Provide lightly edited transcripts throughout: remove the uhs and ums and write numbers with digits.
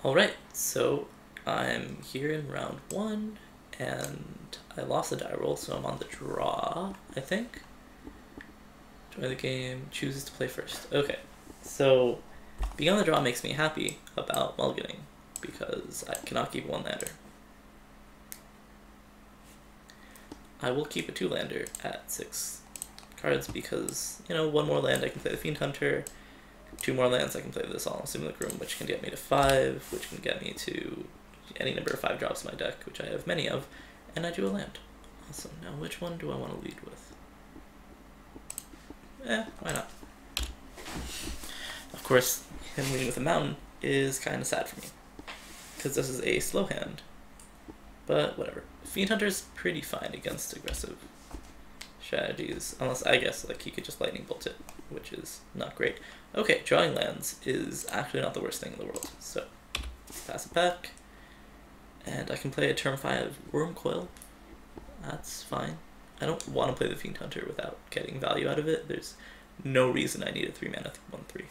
Alright, so I'm here in round 1, and I lost the die roll, so I'm on the draw, I think. Join the game, chooses to play first. Okay, so being on the draw makes me happy about mulliganing, because I cannot keep one lander. I will keep a 2-lander at 6 cards because, you know, 1 more land I can play the Fiend Hunter, 2 more lands I can play the Solemn Simulacrum Room, which can get me to 5, which can get me to any number of 5 drops in my deck, which I have many of, and I do a land. Awesome. Now which one do I want to lead with? Why not? Of course, him leading with a mountain is kind of sad for me, because this is a slow hand, but whatever. Fiend Hunter's pretty fine against aggressive strategies, unless I guess like he could just lightning bolt it, which is not great. Okay, drawing lands is actually not the worst thing in the world, so pass it back, and I can play a turn 5 Wormcoil. That's fine. I don't want to play the Fiend Hunter without getting value out of it. There's no reason I need a 3-mana 1/3.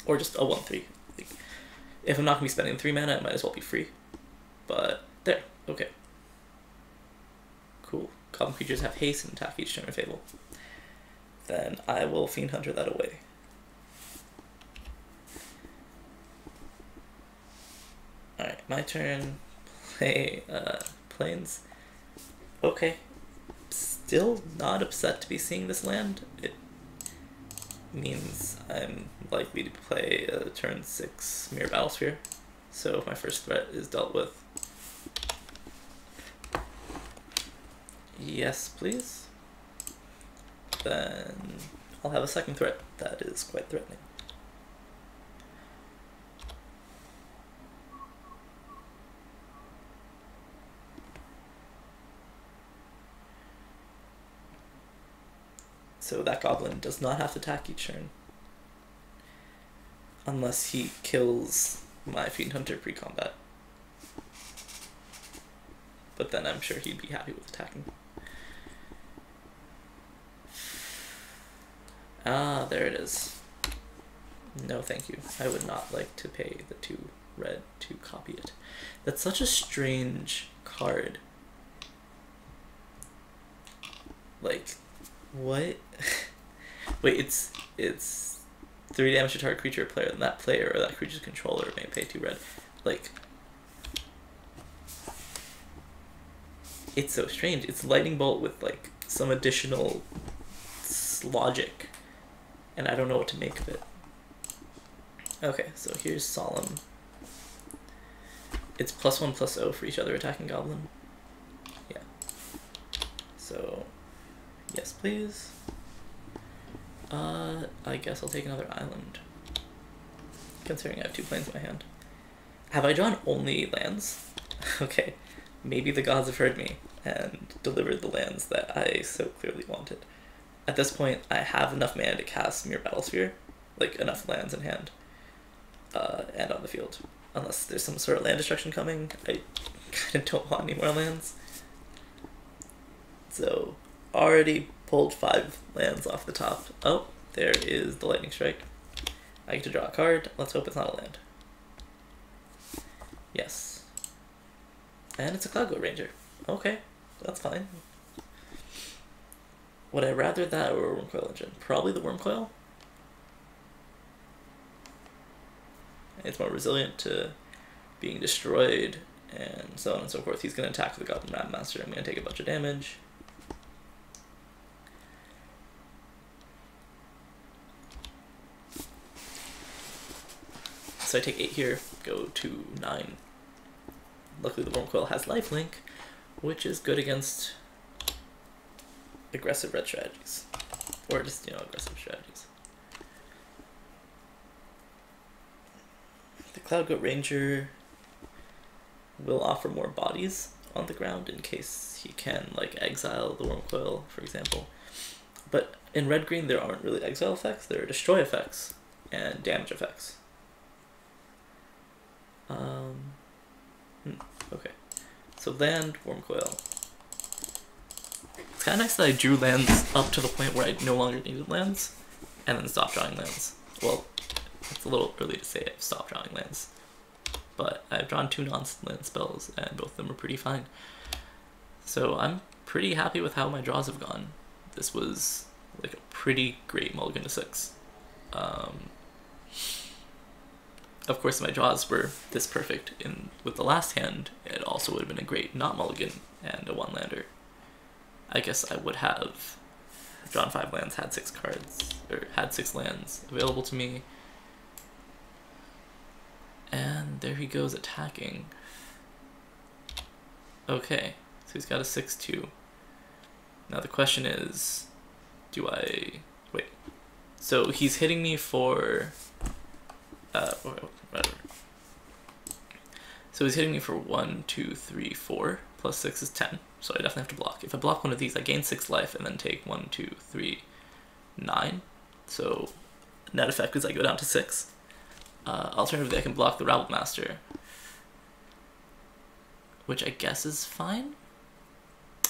Or just a 1/3. Like, if I'm not going to be spending 3 mana, it might as well be free. But there, okay. Cool. Goblin creatures have haste and attack each turn of Fable. Then I will Fiend Hunter that away. Alright, my turn. Play Plains. Okay. Still not upset to be seeing this land. It means I'm likely to play a turn 6 Mirror Battlesphere. So if my first threat is dealt with. Yes, please. Then I'll have a second threat that is quite threatening. So that goblin does not have to attack each turn, unless he kills my Fiend Hunter pre-combat. But then I'm sure he'd be happy with attacking. Ah, there it is. No thank you. I would not like to pay the 2 red to copy it. That's such a strange card. Like, what? Wait, it's 3 damage to target creature or player, and that player or that creature's controller may pay 2 red. Like, it's so strange. It's Lightning Bolt with like some additional logic, and I don't know what to make of it. Okay, so here's Solemn. It's +1/+0 for each other attacking goblin. Yeah. So, yes please. I guess I'll take another island, considering I have 2 planes in my hand. Have I drawn only lands? Okay, maybe the gods have heard me and delivered the lands that I so clearly wanted. At this point, I have enough mana to cast Mirror Battlesphere, like enough lands in hand, and on the field. Unless there's some sort of land destruction coming, I kind of don't want any more lands. So, already pulled 5 lands off the top. Oh, there is the Lightning Strike. I get to draw a card. Let's hope it's not a land. Yes. And it's a Cloudgoat Ranger. Okay, that's fine. Would I rather that or a Wormcoil Engine? Probably the Wormcoil. It's more resilient to being destroyed, and so on and so forth. He's going to attack the Goblin Rat Master. I'm going to take a bunch of damage. So I take 8 here, go to 9. Luckily the Wormcoil has lifelink, which is good against aggressive red strategies. Or just, you know, aggressive strategies. The Cloudgoat Ranger will offer more bodies on the ground in case he can, like, exile the Wormcoil, for example. But in red-green there aren't really exile effects, there are destroy effects and damage effects. Okay. So land, Wormcoil. It's kind of nice that I drew lands up to the point where I no longer needed lands, and then stopped drawing lands. Well, it's a little early to say I've stopped drawing lands. But I've drawn 2 non-land spells, and both of them are pretty fine. So I'm pretty happy with how my draws have gone. This was like a pretty great mulligan to 6. Of course, if my draws were this perfect with the last hand, it also would have been a great not mulligan and a 1-lander. I guess I would have drawn 5 lands, had 6 cards, or had 6 lands available to me. And there he goes attacking. Okay, so he's got a 6/2. Now the question is, do I... wait. So he's hitting me for... whatever. So he's hitting me for 1, 2, 3, 4, plus 6 is 10. So I definitely have to block. If I block one of these, I gain 6 life and then take 1, 2, 3, 9. So net effect is I go down to 6. Alternatively, I can block the Rabble Master, which I guess is fine,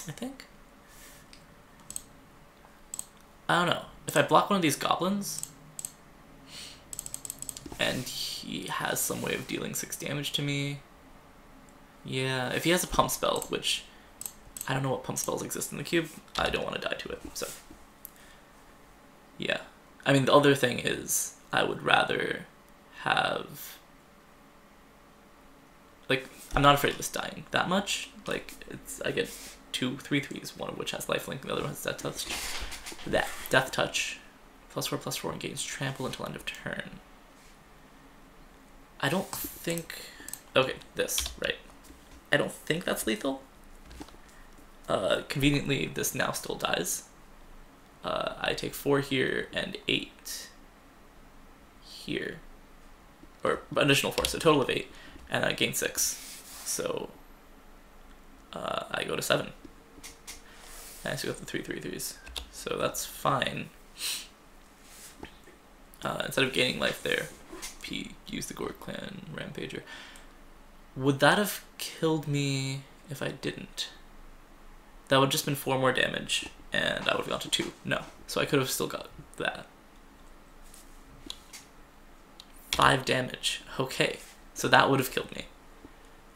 I think. I don't know. If I block one of these goblins, and he has some way of dealing 6 damage to me, yeah, if he has a pump spell, which I don't know what pump spells exist in the cube, I don't want to die to it, so yeah. I mean, the other thing is, I would rather have, like, I'm not afraid of this dying that much. Like, I get 2 3/3s, one of which has lifelink, and the other one has death touch. Death touch, +4/+4, and gains trample until end of turn. I don't think, okay, this, right. I don't think that's lethal. Conveniently, this now still dies. I take 4 here and 8 here. Or additional 4, so a total of 8, and I gain 6. So I go to 7. And I still got the 3 3/3s. So that's fine. Instead of gaining life there, P used the Gorg Clan Rampager. Would that have killed me if I didn't? That would have just been 4 more damage, and I would have gone to 2. No. So I could have still got that. 5 damage. Okay. So that would have killed me.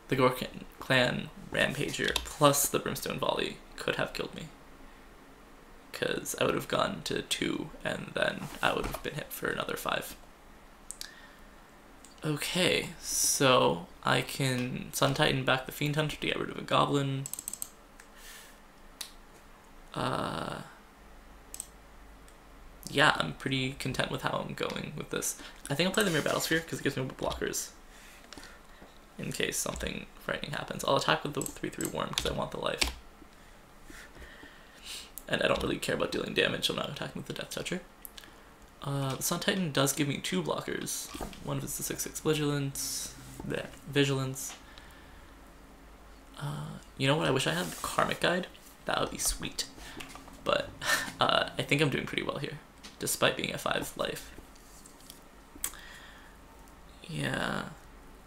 The Gorg Clan Rampager plus the Brimstone Volley could have killed me. Because I would have gone to 2, and then I would have been hit for another 5. Okay, so I can Sun Titan back the Fiend Hunter to get rid of a Goblin. Yeah, I'm pretty content with how I'm going with this. I think I'll play the Mirror Battlesphere because it gives me more blockers in case something frightening happens. I'll attack with the 3/3 Worm because I want the life. And I don't really care about dealing damage, so I'm not attacking with the Death Toucher. The Sun Titan does give me 2 blockers. One of it's the 6/6 Vigilance. Vigilance. You know what? I wish I had Karmic Guide. That would be sweet. But I think I'm doing pretty well here, despite being at 5 life. Yeah.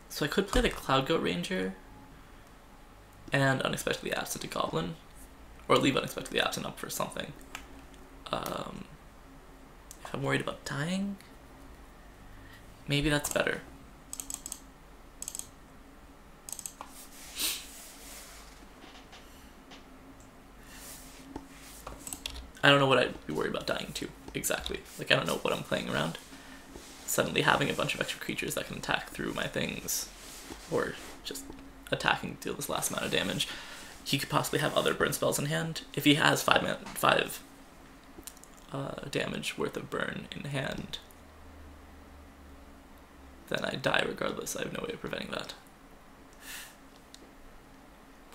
So I could play the Cloud Goat Ranger and Unexpectedly Absent a Goblin, or leave Unexpectedly Absent up for something. If I'm worried about dying, maybe that's better. I don't know what I'd be worried about dying to, exactly. Like, I don't know what I'm playing around. Suddenly having a bunch of extra creatures that can attack through my things, or just attacking to deal this last amount of damage. He could possibly have other burn spells in hand. If he has 5 damage worth of burn in hand, then I die regardless. I have no way of preventing that.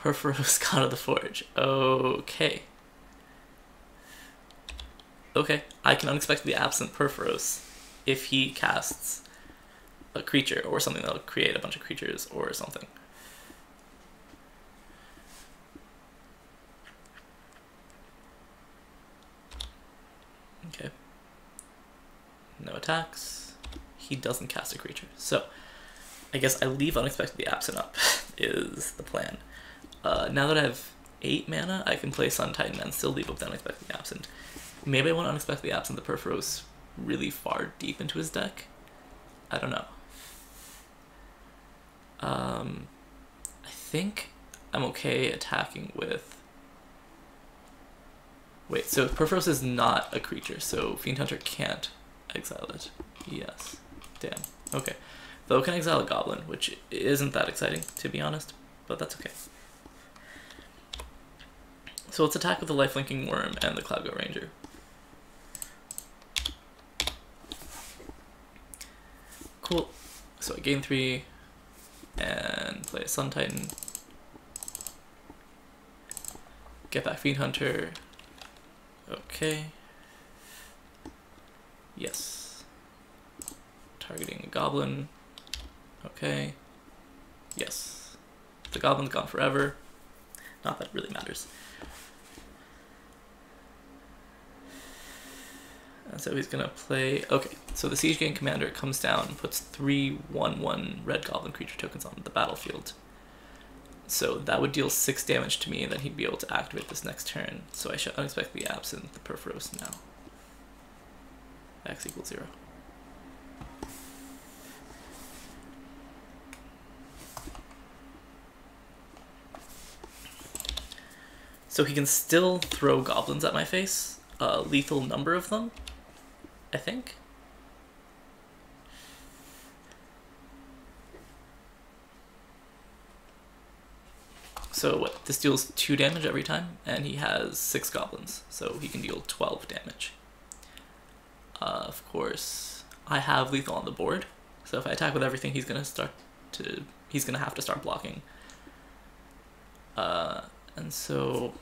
Perforos God of the Forge. Okay. Okay, I can Unexpectedly Absent Perforos if he casts a creature or something that'll create a bunch of creatures or something. Okay. No attacks. He doesn't cast a creature. So, I guess I leave Unexpectedly Absent up, is the plan. Now that I have 8 mana, I can play Sun Titan and still leave up the Unexpectedly Absent. Maybe I want Unexpectedly Absent the Perforos really far deep into his deck, I don't know. I think I'm okay attacking with... Wait, so Perforos is not a creature, so Fiend Hunter can't exile it. Yes. Damn. Okay. Though it can exile a goblin, which isn't that exciting, to be honest, but that's okay. So let's attack with the Lifelinking Worm and the Cloudgoat Ranger. Cool. So I gain 3 and play a Sun Titan. Get back Fiend Hunter. Okay. Yes. Targeting a goblin. Okay. Yes. The goblin's gone forever. Not that it really matters. And so he's gonna play... Okay, so the Siege Gang Commander comes down, puts 3 1/1 red goblin creature tokens on the battlefield. So that would deal 6 damage to me, and then he'd be able to activate this next turn. So I should unexpectedly absent the Perforos now. X equals 0. So he can still throw goblins at my face. A lethal number of them, I think. So what, this deals 2 damage every time, and he has 6 goblins, so he can deal 12 damage. Of course, I have lethal on the board, so if I attack with everything, he's gonna have to start blocking. And so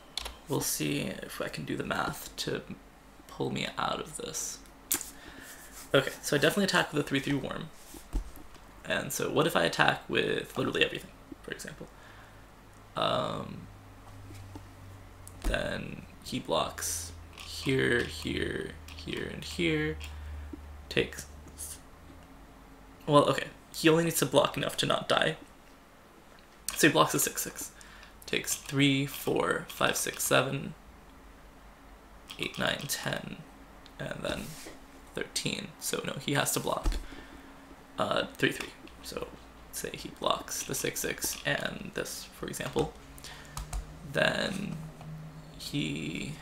we'll see if I can do the math to pull me out of this. Okay, so I definitely attack with a 3/3 worm. And so what if I attack with literally everything, for example? Then he blocks here, here, here, and here. Takes... Well, okay. He only needs to block enough to not die. So he blocks a 6/6. Takes 3, 4, 5, 6, 7, 8, 9, 10, and then 13. So no, he has to block 3/3. So say he blocks the 6/6 and this, for example. Then he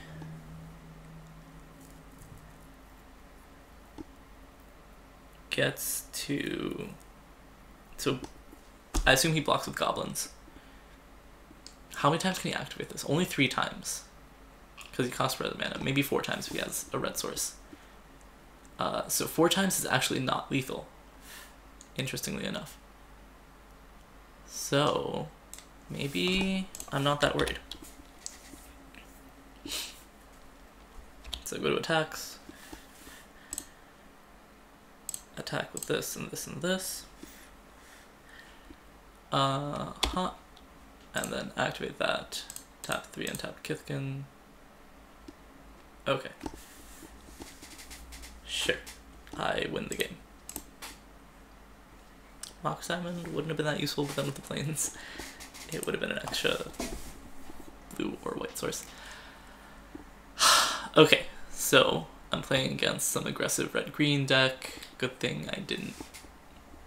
gets to... So I assume he blocks with goblins. How many times can he activate this? Only 3 times. Because he costs red mana. Maybe 4 times if he has a red source. So 4 times is actually not lethal. Interestingly enough. So maybe I'm not that worried. So go to attacks. Attack with this and this and this. And then activate that. Tap 3 and tap Kithkin. Okay. Sure. I win the game. Mox Diamond wouldn't have been that useful, but then with the planes, it would have been an extra blue or white source. Okay, so I'm playing against some aggressive red-green deck. Good thing I didn't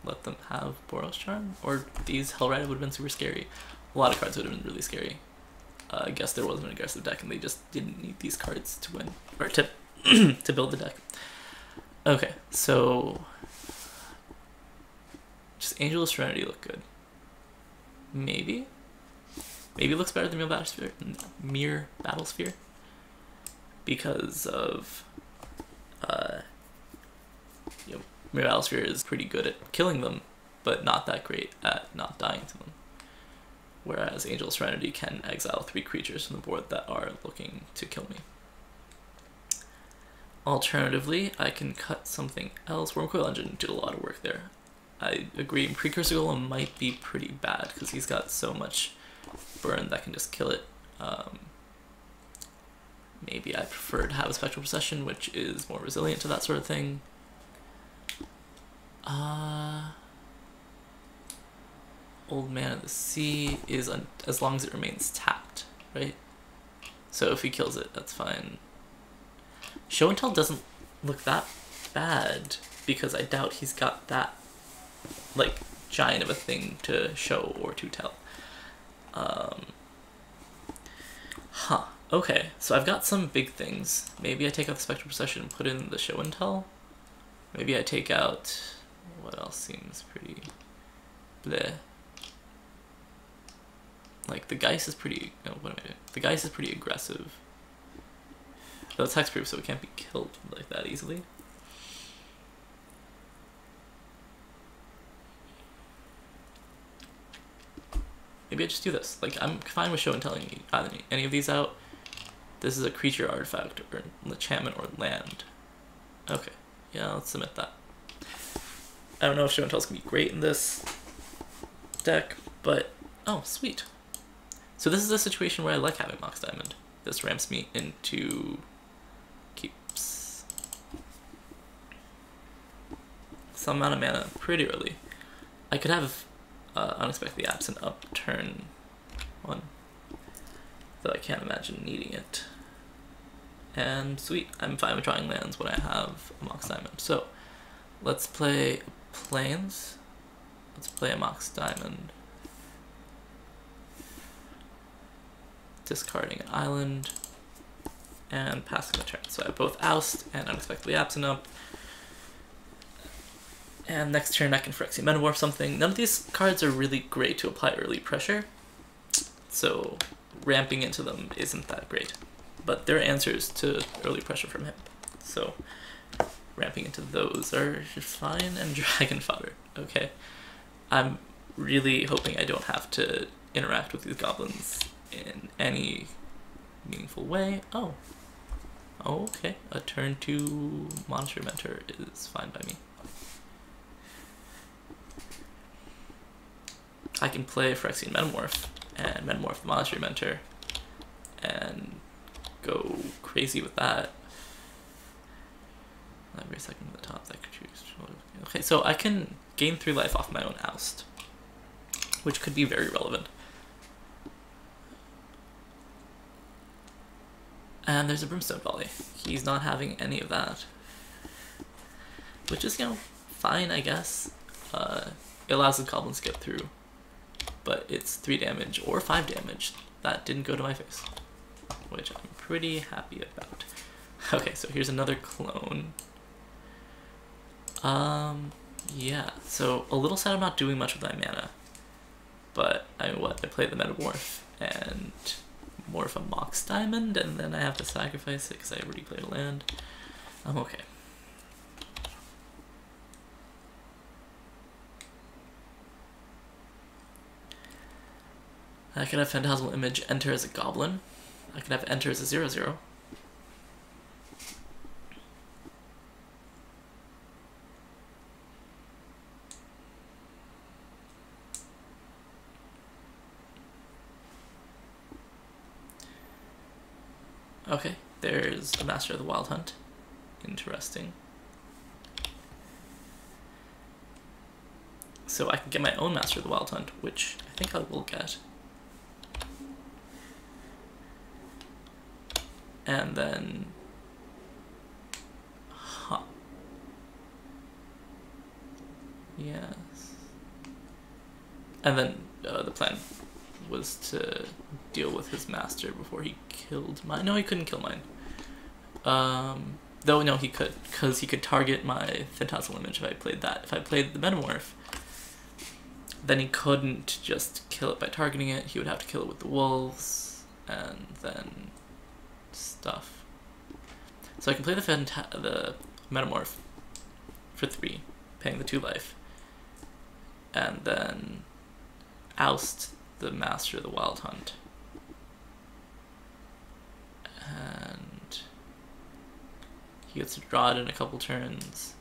let them have Boros Charm, or these Hellrider would have been super scary. A lot of cards would have been really scary. I guess there wasn't an aggressive deck and they just didn't need these cards to win, or to, to build the deck. Okay, so just Angel of Serenity look good. Maybe? Maybe it looks better than Mere Battlesphere. Because of, Mere Battlesphere is pretty good at killing them, but not that great at not dying to them. Whereas Angel of Serenity can exile 3 creatures from the board that are looking to kill me. Alternatively, I can cut something else. Wormcoil Engine did a lot of work there. I agree, Precursor Golem might be pretty bad because he's got so much burn that can just kill it. Maybe I prefer to have a Spectral Procession, which is more resilient to that sort of thing. Old Man of the Sea is as long as it remains tapped, right? So if he kills it, that's fine. Show and Tell doesn't look that bad because I doubt he's got that like giant of a thing to show or to tell. Okay, so I've got some big things. Maybe I take out the spectral procession and put in the show and tell. Maybe I take out, what else seems pretty bleh. Like the Geist is pretty, no, what am I doing? The Geist is pretty aggressive. Though it's hexproof, so it can't be killed like that easily. Maybe I just do this. Like, I'm fine with show and telling any of these out. This is a creature, artifact, or enchantment, or land. Okay, yeah, let's submit that. I don't know if show and tell's gonna be great in this deck, but oh, sweet. So this is a situation where I like having Mox Diamond. This ramps me into keeps some amount of mana pretty early. I could have unexpectedly absent up turn 1, though I can't imagine needing it. And sweet, I'm fine with drawing lands when I have a Mox Diamond. So let's play Plains. Let's play a Mox Diamond. Discarding an island and passing the turn. So I have both Oust and Unexpectedly Absent up. And next turn I can Phyrexian Metamorph something. None of these cards are really great to apply early pressure, so ramping into them isn't that great. But they're answers to early pressure from him, so ramping into those are just fine. And Dragon Fodder, okay. I'm really hoping I don't have to interact with these goblins in any meaningful way. Oh, okay. A turn 2 Monster Mentor is fine by me. I can play Phyrexian Metamorph and Metamorph the Monster Mentor and go crazy with that. Every second of the top I could choose. Okay, so I can gain 3 life off my own Oust, which could be very relevant. And there's a Brimstone Volley. He's not having any of that, which is, you know, fine, I guess. It allows the goblins to get through, but it's 3 damage or 5 damage. That didn't go to my face, which I'm pretty happy about. Okay, so here's another clone. Yeah, so a little sad I'm not doing much with my mana, but I play the Metamorph and morph a Mox Diamond, and then I have to sacrifice it because I already played a land. I'm okay. I could have Phantasmal Image enter as a goblin. I could have enter as a 0/0. Okay, there's a Master of the Wild Hunt. Interesting. So I can get my own Master of the Wild Hunt, which I think I will get. And then... Huh. Yes. And then the plan was to deal with his master before he killed mine. No, he couldn't kill mine. Though, no, he could, because he could target my Phantasmal Image if I played that. If I played the Metamorph, then he couldn't just kill it by targeting it. He would have to kill it with the wolves, and then stuff. So I can play the Metamorph for 3, paying the 2 life, and then oust the Master of the Wild Hunt. And he gets to draw it in a couple turns.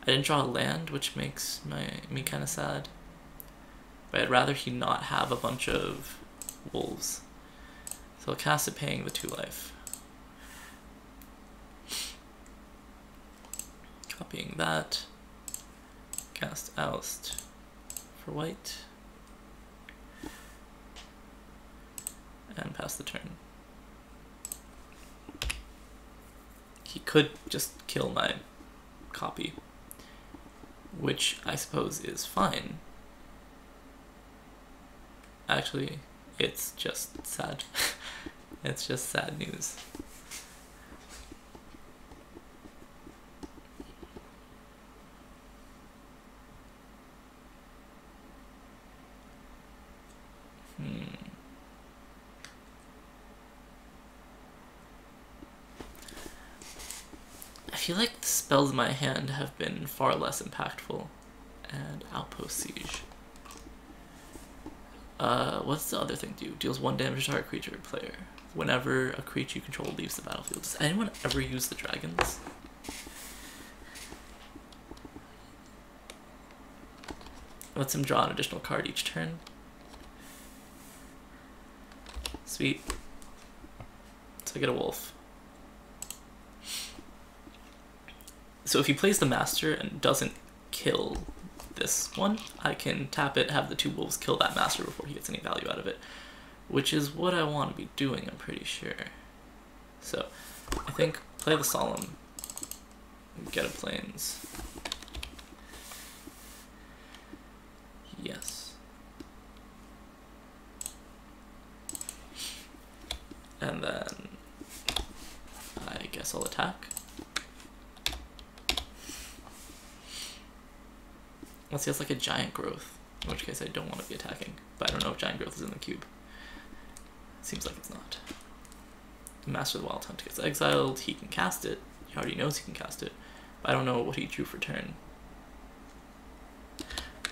I didn't draw a land, which makes me kind of sad. But I'd rather he not have a bunch of wolves. So I'll cast it paying the 2 life. Copying that. Cast oust for white. And pass the turn. He could just kill my copy. which I suppose is fine. Actually, it's just sad. It's just sad news. I feel like the spells in my hand have been far less impactful. And Outpost Siege. What's the other thing do? Deals 1 damage to target creature or player. Whenever a creature you control leaves the battlefield. Does anyone ever use the dragons? Lets him draw an additional card each turn. Sweet. So I get a wolf. So if he plays the master and doesn't kill this one, I can tap it, have the 2 wolves kill that master before he gets any value out of it. Which is what I want to be doing, I'm pretty sure. So, I think play the Solemn, get a Plains. Yes. And then I guess I'll attack. Unless he has like a giant growth, in which case I don't want to be attacking. But I don't know if giant growth is in the cube. Seems like it's not. The Master of the Wild Hunt gets exiled, he can cast it. He already knows he can cast it. But I don't know what he drew for turn.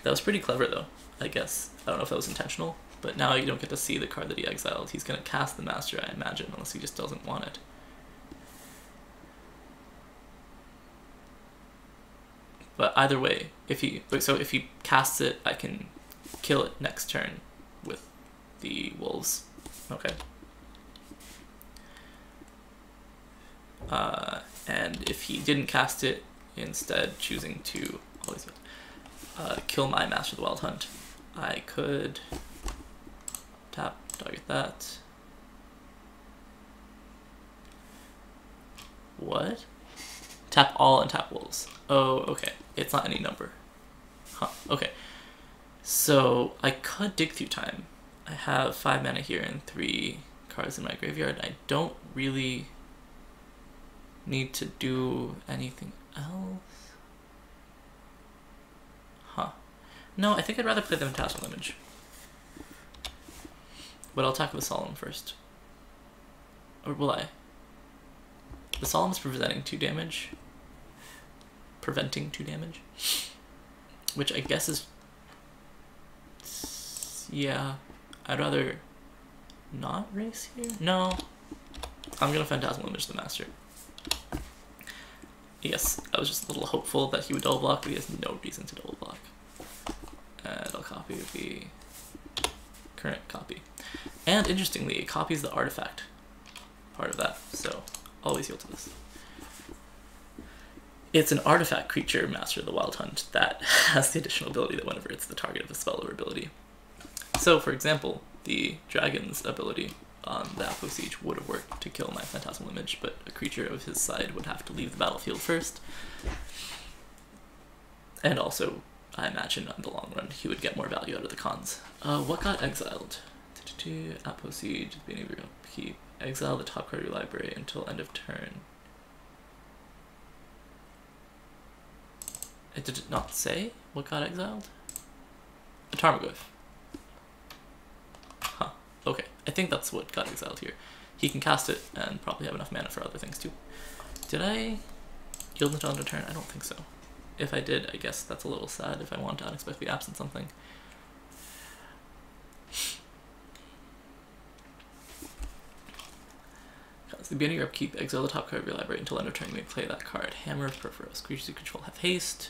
That was pretty clever though, I guess. I don't know if that was intentional, but now you don't get to see the card that he exiled. He's going to cast the Master, I imagine, unless he just doesn't want it. But either way, if he casts it, I can kill it next turn with the wolves. Okay. And if he didn't cast it, instead choosing to kill my Master of the Wild Hunt, I could tap, target that. What? Tap all and tap wolves. Oh, okay. It's not any number. Huh, okay. So I could dig through time. I have 5 mana here and 3 cards in my graveyard. I don't really need to do anything else. Huh. No, I think I'd rather play the Phantasmal Image. But I'll attack with Solemn first. Or will I? The Solemn is preventing 2 damage. Preventing 2 damage. Which I guess is... yeah. I'd rather not race here? No. I'm gonna Phantasmal Image the Master. Yes, I was just a little hopeful that he would double block, but he has no reason to double block. And I'll copy the current copy. And interestingly, it copies the artifact part of that, so always yield to this. It's an artifact creature, Master of the Wild Hunt, that has the additional ability that whenever it's the target of a spell or ability. So, for example, the Dragon's ability on the Outpost Siege would have worked to kill my Phantasmal Image, but a creature of his side would have to leave the battlefield first. And also, I imagine in the long run, he would get more value out of the cons. What got exiled? Outpost Siege, beginning of your upkeep. Exile the top card of your library until end of turn. It did not say what got exiled? A Tarmogoyf. Huh. Okay. I think that's what got exiled here. He can cast it and probably have enough mana for other things too. Did I yield until end of turn? I don't think so. If I did, I guess that's a little sad if I want to unexpectedly absent something. At the beginning of your upkeep, exile the top card of your library until end of turn. You may play that card. Hammer of Perforos. Creatures you control have haste.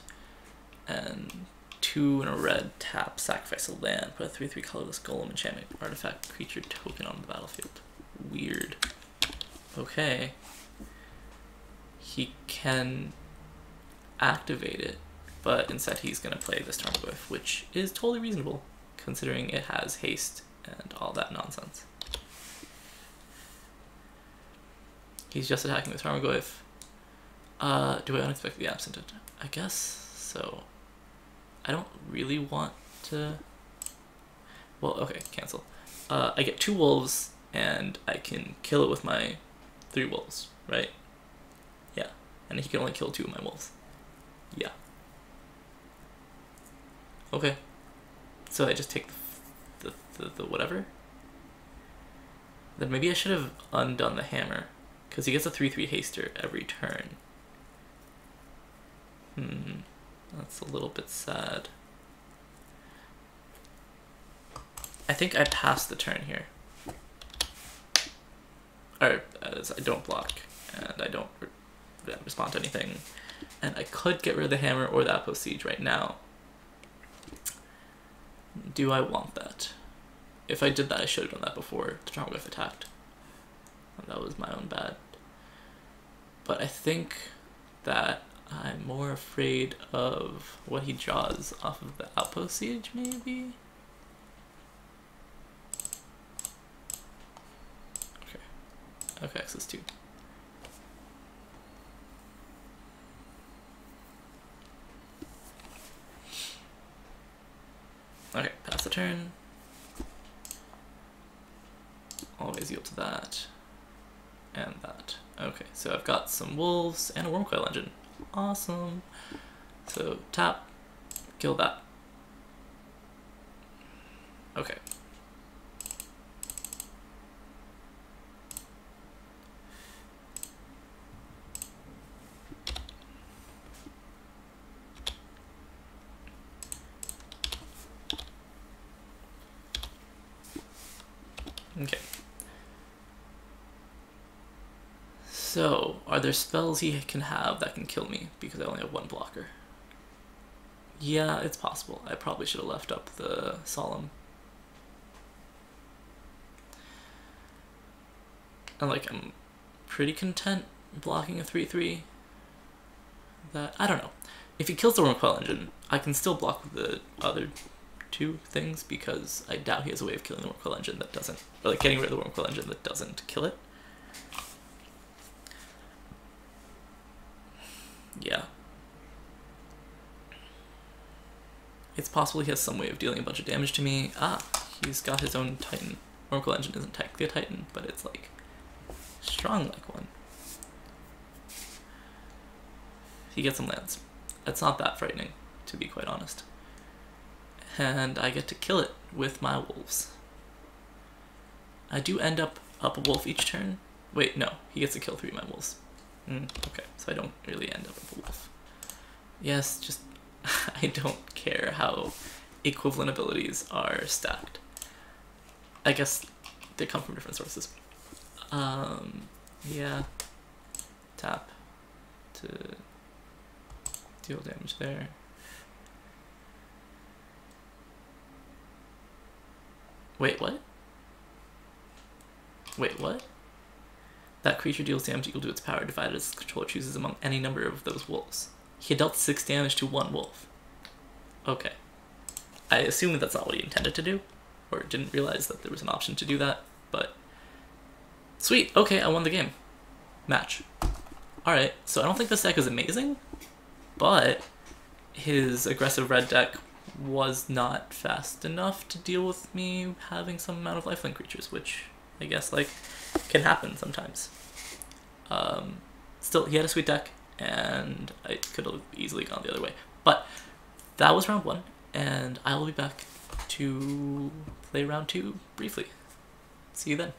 And 2 and a red, tap, sacrifice a land, put a 3/3 colorless golem enchantment artifact creature token on the battlefield. Weird. Okay. He can activate it, but instead he's going to play this Tarmogoyf, which is totally reasonable, considering it has haste and all that nonsense. He's just attacking with Tarmogoyf. Do I unexpectedly absent it? I guess so. I don't really want to... Well, okay, cancel. I get 2 wolves, and I can kill it with my 3 wolves, right? Yeah, and he can only kill 2 of my wolves. Yeah. Okay. So I just take the whatever? Then maybe I should have undone the hammer, because he gets a 3/3 haster every turn. That's a little bit sad. I think I passed the turn here. Or, I don't block, and I don't respond to anything. And I could get rid of the hammer or the outpost siege right now. Do I want that? If I did that, I should have done that before the Tromglyph attacked. And that was my own bad. But I think that I'm more afraid of what he draws off of the outpost siege, maybe? Okay, access 2. Okay, pass the turn. Always yield to that. And that. Okay, so I've got some wolves and a Wormcoil Engine. Awesome. So tap, kill that. Okay. Okay. So, are there spells he can have that can kill me because I only have 1 blocker? Yeah, it's possible. I probably should have left up the Solemn. And like, I'm pretty content blocking a 3/3. That, I don't know. If he kills the Wormcoil Engine, I can still block the other 2 things because I doubt he has a way of killing the Wormcoil Engine that doesn't, or like getting rid of the Wormcoil Engine that doesn't kill it. Yeah. It's possible he has some way of dealing a bunch of damage to me. Ah, he's got his own Titan. Wormcoil Engine isn't technically a Titan, but it's like strong like one. He gets some lands. It's not that frightening, to be quite honest. And I get to kill it with my wolves. I do end up a wolf each turn. Wait, no, he gets to kill 3 of my wolves. Okay, so I don't really end up with a wolf. Yes, just I don't care how equivalent abilities are stacked. I guess they come from different sources. Yeah. Tap to deal damage there. Wait, what? Wait, what? That creature deals damage equal to its power divided as its controller chooses among any number of those wolves. He dealt 6 damage to 1 wolf. Okay. I assume that's not what he intended to do, or didn't realize that there was an option to do that, but... Sweet, okay, I won the game. Match. Alright, so I don't think this deck is amazing, but his aggressive red deck was not fast enough to deal with me having some amount of lifelink creatures, which I guess, like, can happen sometimes. Still, he had a sweet deck, and I could have easily gone the other way. But that was round 1, and I will be back to play round 2 briefly. See you then.